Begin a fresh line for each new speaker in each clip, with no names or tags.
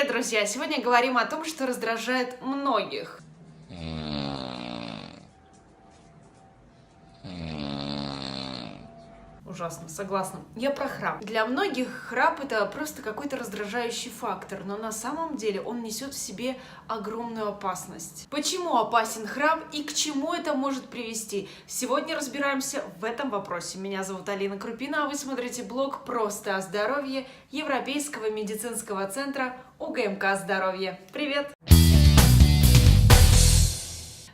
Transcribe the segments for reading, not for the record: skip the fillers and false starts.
Привет, друзья! Сегодня говорим о том, что раздражает многих. Ужасно, согласна. Я про храп. Для многих храп это просто какой-то раздражающий фактор, но на самом деле он несет в себе огромную опасность. Почему опасен храп и к чему это может привести? Сегодня разбираемся в этом вопросе. Меня зовут Алина Крупина, а вы смотрите блог «Просто о здоровье» Европейского медицинского центра УГМК «Здоровье». Привет!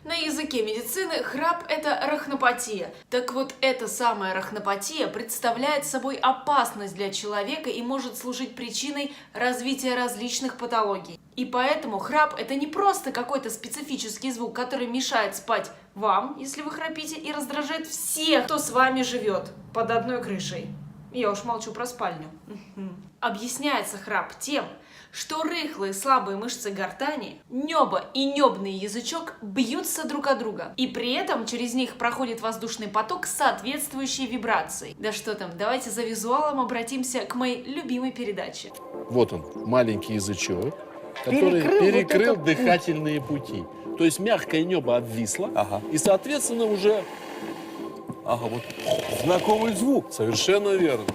На языке медицины храп – это арахнопатия. Так вот, эта самая арахнопатия представляет собой опасность для человека и может служить причиной развития различных патологий. И поэтому храп – это не просто какой-то специфический звук, который мешает спать вам, если вы храпите, и раздражает всех, кто с вами живет под одной крышей. Я уж молчу про спальню. Объясняется храп тем, что рыхлые слабые мышцы гортани, небо и небный язычок бьются друг о друга, и при этом через них проходит воздушный поток с соответствующей вибрацией. Да что там, давайте за визуалом обратимся к моей любимой передаче.
Вот он, маленький язычок, который перекрыл вот дыхательные пути. То есть мягкое небо обвисло, и, соответственно, уже... вот знакомый звук. Совершенно верно.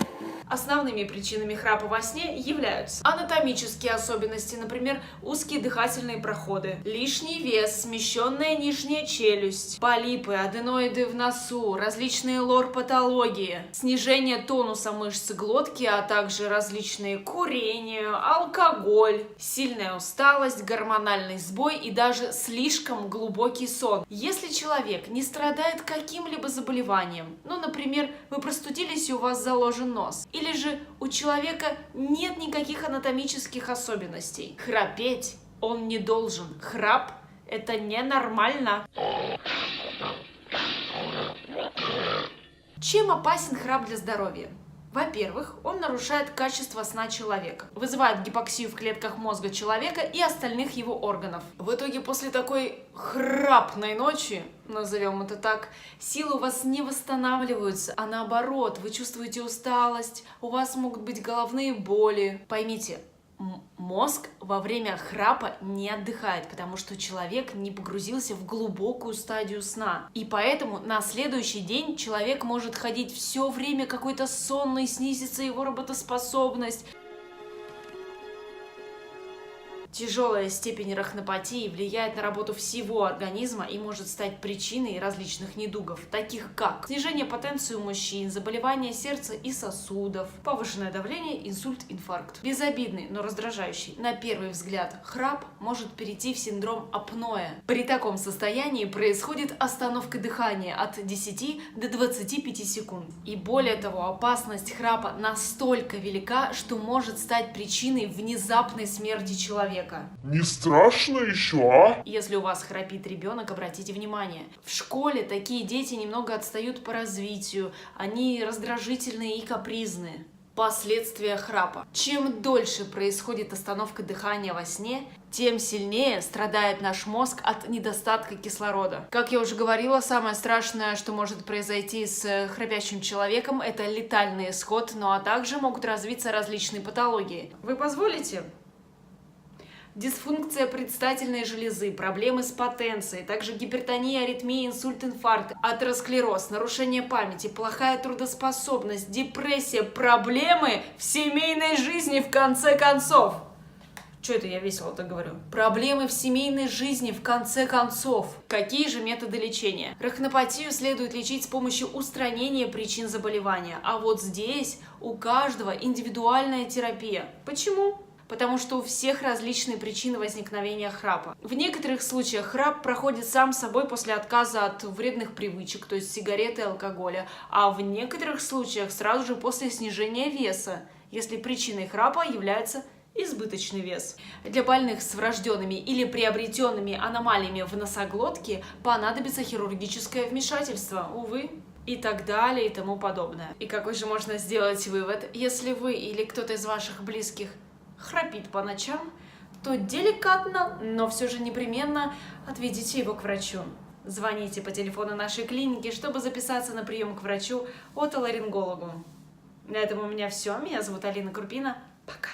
Основными причинами храпа во сне являются анатомические особенности, например, узкие дыхательные проходы, лишний вес, смещенная нижняя челюсть, полипы, аденоиды в носу, различные лор-патологии, снижение тонуса мышц глотки, а также различные курение, алкоголь, сильная усталость, гормональный сбой и даже слишком глубокий сон. Если человек не страдает каким-либо заболеванием, например, вы простудились и у вас заложен нос, или же у человека нет никаких анатомических особенностей, храпеть он не должен. Храп – это ненормально. Чем опасен храп для здоровья? Во-первых, он нарушает качество сна человека, вызывает гипоксию в клетках мозга человека и остальных его органов. В итоге после такой храпной ночи, назовем это так, силы у вас не восстанавливаются, а наоборот, вы чувствуете усталость, у вас могут быть головные боли. Поймите, мозг во время храпа не отдыхает, потому что человек не погрузился в глубокую стадию сна. И поэтому на следующий день человек может ходить все время какой-то сонный, снизится его работоспособность. Тяжелая степень арахнопатии влияет на работу всего организма и может стать причиной различных недугов, таких как снижение потенции у мужчин, заболевания сердца и сосудов, повышенное давление, инсульт, инфаркт. Безобидный, но раздражающий, на первый взгляд, храп может перейти в синдром апноэ. При таком состоянии происходит остановка дыхания от 10 до 25 секунд. И более того, опасность храпа настолько велика, что может стать причиной внезапной смерти человека.
Не страшно еще, а?
Если у вас храпит ребенок, обратите внимание. В школе такие дети немного отстают по развитию, они раздражительные и капризные. Последствия храпа. Чем дольше происходит остановка дыхания во сне, тем сильнее страдает наш мозг от недостатка кислорода. Как я уже говорила, самое страшное, что может произойти с храпящим человеком, это летальный исход, а также могут развиться различные патологии. Вы позволите? Дисфункция предстательной железы, проблемы с потенцией, также гипертония, аритмия, инсульт, инфаркт, атеросклероз, нарушение памяти, плохая трудоспособность, депрессия, проблемы в семейной жизни в конце концов. Что это я весело-то говорю? Проблемы в семейной жизни в конце концов. Какие же методы лечения? Арахнопатию следует лечить с помощью устранения причин заболевания. А вот здесь у каждого индивидуальная терапия. Почему? Потому что у всех различные причины возникновения храпа. В некоторых случаях храп проходит сам собой после отказа от вредных привычек, то есть сигареты и алкоголя, а в некоторых случаях сразу же после снижения веса, если причиной храпа является избыточный вес. Для больных с врожденными или приобретенными аномалиями в носоглотке понадобится хирургическое вмешательство, увы. И так далее, и тому подобное. И какой же можно сделать вывод, если вы или кто-то из ваших близких храпит по ночам, то деликатно, но все же непременно отведите его к врачу. Звоните по телефону нашей клиники, чтобы записаться на прием к врачу отоларингологу. На этом у меня все. Меня зовут Алина Крупина. Пока.